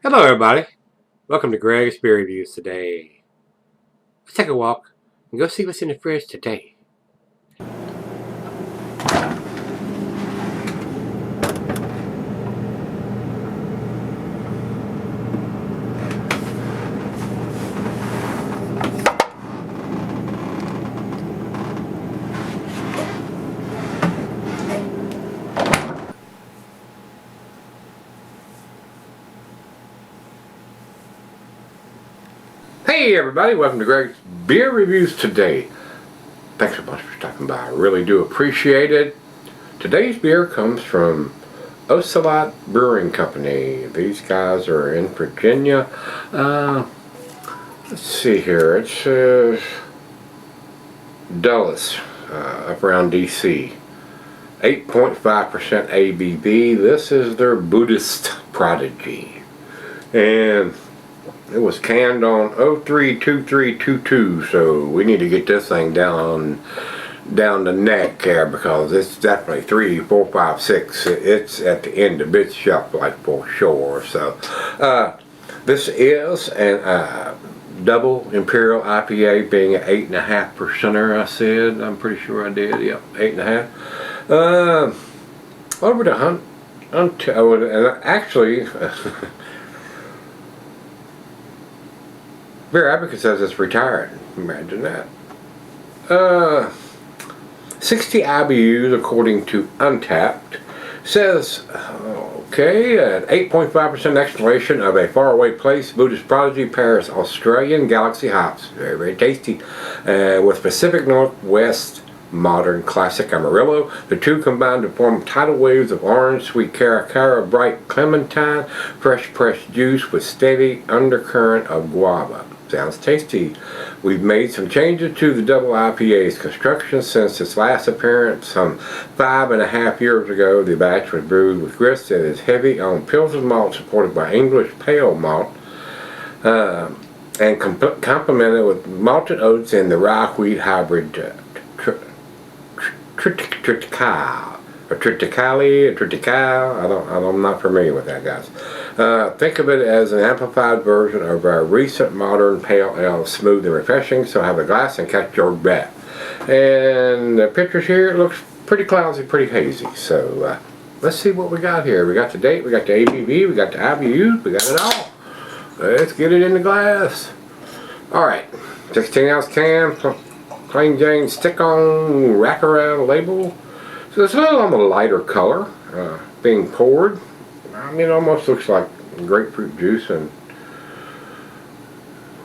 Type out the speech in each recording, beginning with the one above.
Hello everybody, welcome to Gregsbeerreviews today. Let's take a walk and go see what's in the fridge today. Hey everybody, welcome to Greg's Beer Reviews today. Thanks so much for stopping by, I really do appreciate it. Today's beer comes from Ocelot Brewing Company. These guys are in Virginia. Let's see here, it says Dulles, up around DC. 8.5% ABV. This is their Buddhist Prodigy. And it was canned on 032322, so we need to get this thing down the neck here because it's definitely 3, 4, 5, 6. It's at the end of its shelf life for sure. So this is an double Imperial IPA, being an 8.5%er. I said, I'm pretty sure I did. Yep, 8.5. Over the hunt, and actually. Beer Advocate says it's retired. Imagine that. 60 IBUs according to Untapped. Says, okay, an 8.5% exhalation of a faraway place, Buddhist Prodigy, Paris, Australian Galaxy hops. Very, very tasty. With Pacific Northwest Modern Classic Amarillo. The two combine to form tidal waves of orange, sweet caracara, bright clementine, fresh pressed juice with steady undercurrent of guava. Sounds tasty. We've made some changes to the double IPA's construction since its last appearance some 5.5 years ago. The batch was brewed with grist that is heavy on Pilsner malt supported by English pale malt and complemented with malted oats and the rye wheat hybrid Triticale. I'm not familiar with that, guys. Think of it as an amplified version of our recent modern pale ale, smooth and refreshing. So have a glass and catch your breath. And the pictures here, it looks pretty cloudy, pretty hazy. So let's see what we got here. We got the date, we got the ABV, we got the IBUs, we got it all. Let's get it in the glass. Alright, 16-ounce can, plain Jane stick-on wraparound label. So it's a little on the lighter color being poured. I mean, it almost looks like grapefruit juice, and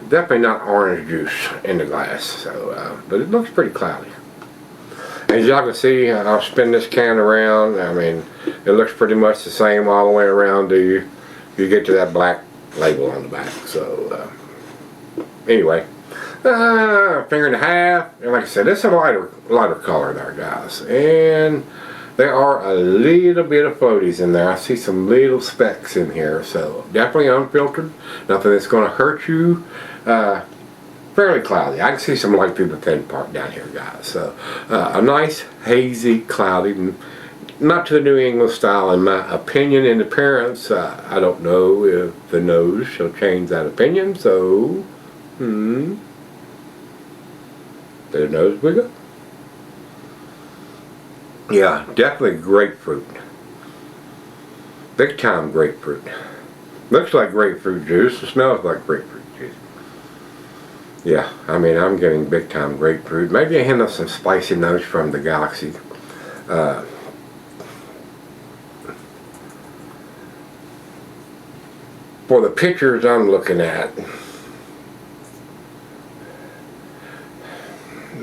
definitely not orange juice in the glass. So, but it looks pretty cloudy. As y'all can see, I'll spin this can around. I mean, it looks pretty much the same all the way around to you. You get to that black label on the back. So, anyway. Finger and a half, and like I said, it's a lighter color there, guys, and there are a little bit of floaties in there. I see some little specks in here, so definitely unfiltered, nothing that's going to hurt you. Fairly cloudy. I can see some light through the thin part down here, guys. So a nice hazy cloudy, not to the New England style in my opinion. In appearance, I don't know if the nose shall change that opinion, so the nose wiggle. Yeah, definitely grapefruit. Big time grapefruit. Looks like grapefruit juice. It smells like grapefruit juice. Yeah, I mean, I'm getting big time grapefruit. Maybe a hint of some spicy notes from the Galaxy. For the pictures I'm looking at,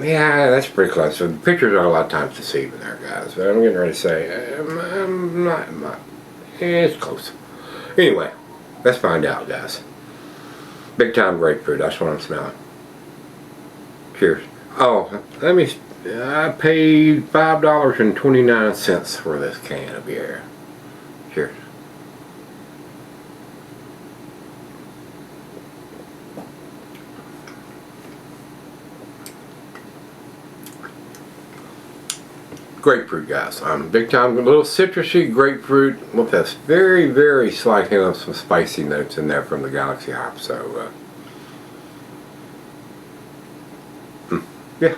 yeah, that's pretty close. So the pictures are a lot of times deceiving there, guys. But I'm getting ready to say, I'm not. It's close. Anyway, let's find out, guys. Big time grapefruit, that's what I'm smelling. Cheers. Oh, I paid $5.29 for this can of beer. Cheers. grapefruit, guys. Big time, a little citrusy grapefruit with this very, very slight hint of some spicy notes in there from the Galaxy hop. So, yeah.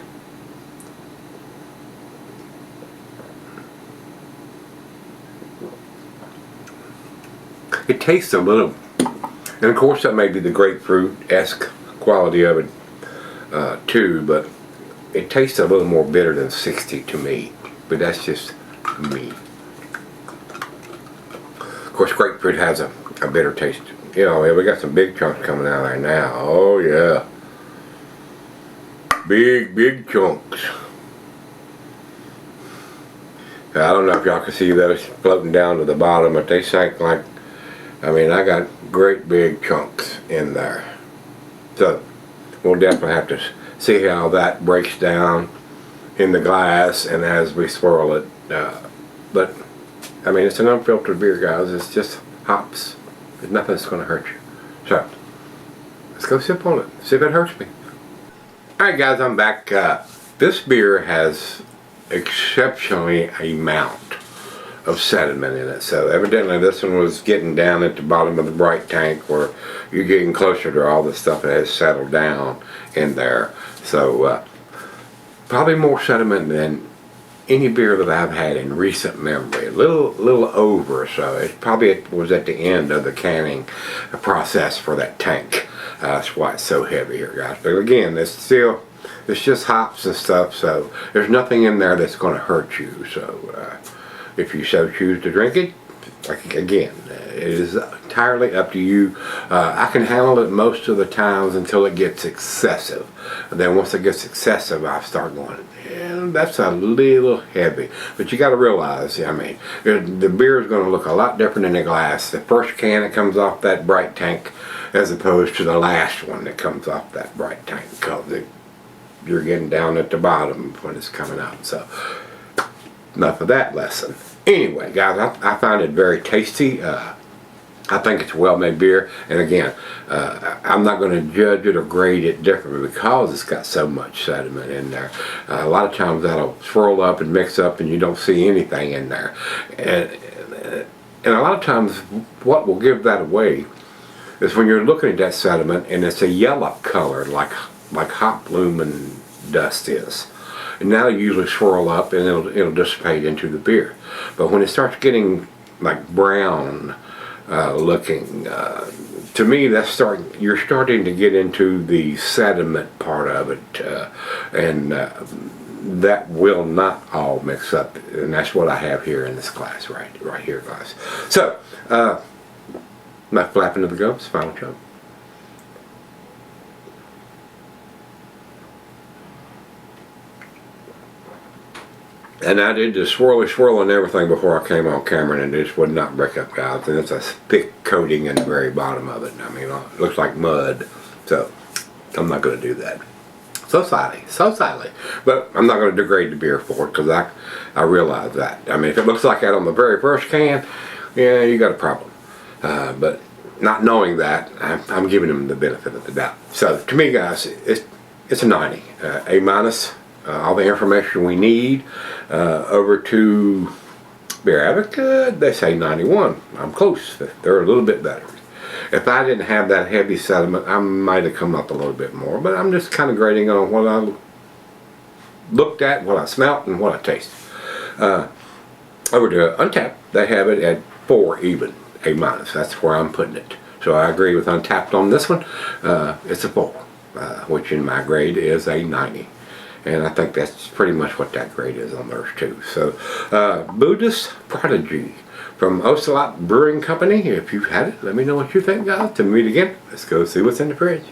It tastes a little, and of course that may be the grapefruit-esque quality of it too, but it tastes a little more bitter than 60 to me. But that's just me. Of course, grapefruit has a bitter taste. You know, we got some big chunks coming out of there now. Oh yeah. Big, big chunks. I don't know if y'all can see those floating down to the bottom, but they sank like, I mean, I got great big chunks in there. So, we'll definitely have to see how that breaks down in the glass and as we swirl it. But, I mean, it's an unfiltered beer, guys. It's just hops. There's nothing that's going to hurt you. So, let's go sip on it. See if it hurts me. Alright, guys, I'm back. This beer has exceptionally amount of sediment in it. So evidently this one was getting down at the bottom of the bright tank where you're getting closer to all the stuff that has settled down in there. So probably more sediment than any beer that I've had in recent memory. A little over, so it probably was at the end of the canning process for that tank. That's why it's so heavy here, guys. But again, it's just hops and stuff, so there's nothing in there that's going to hurt you. So if you so choose to drink it, again, it is entirely up to you. I can handle it most of the times until it gets excessive. And then once it gets excessive, I start going, yeah, that's a little heavy. But you got to realize, I mean, the beer is going to look a lot different in the glass. The first can that comes off that bright tank as opposed to the last one that comes off that bright tank, because you're getting down at the bottom when it's coming out. So enough of that lesson. Anyway, guys, I find it very tasty. I think it's a well-made beer, and again, I'm not going to judge it or grade it differently because it's got so much sediment in there. A lot of times that'll swirl up and mix up and you don't see anything in there. And a lot of times what will give that away is when you're looking at that sediment and it's a yellow color like hop bloom and dust is. And that'll usually swirl up and it'll dissipate into the beer. But when it starts getting like brown looking, to me you're starting to get into the sediment part of it, and that will not all mix up, and that's what I have here in this glass right here, guys. So not flapping of the gums, final chunk. And I did the swirl and everything before I came on camera, and it just would not break up, guys. And it's a thick coating in the very bottom of it. I mean, it looks like mud. So, I'm not going to do that. So sadly. But I'm not going to degrade the beer for it, because I realize that. I mean, if it looks like that on the very first can, yeah, you got a problem. But not knowing that, I'm giving them the benefit of the doubt. So, to me, guys, it's a 90. A minus. All the information we need. Over to Beer Advocate, they say 91. I'm close. They're a little bit better. If I didn't have that heavy sediment, I might have come up a little bit more, but I'm just kind of grading on what I looked at, what I smelt, and what I tasted. Over to Untappd, they have it at 4 even, A minus. That's where I'm putting it. So I agree with Untappd on this one. It's a 4, which in my grade is a 90. And I think that's pretty much what that grade is on theirs too. So, Buddhist Prodigy from Ocelot Brewing Company. If you've had it, let me know what you think, guys. Till we meet again, let's go see what's in the fridge.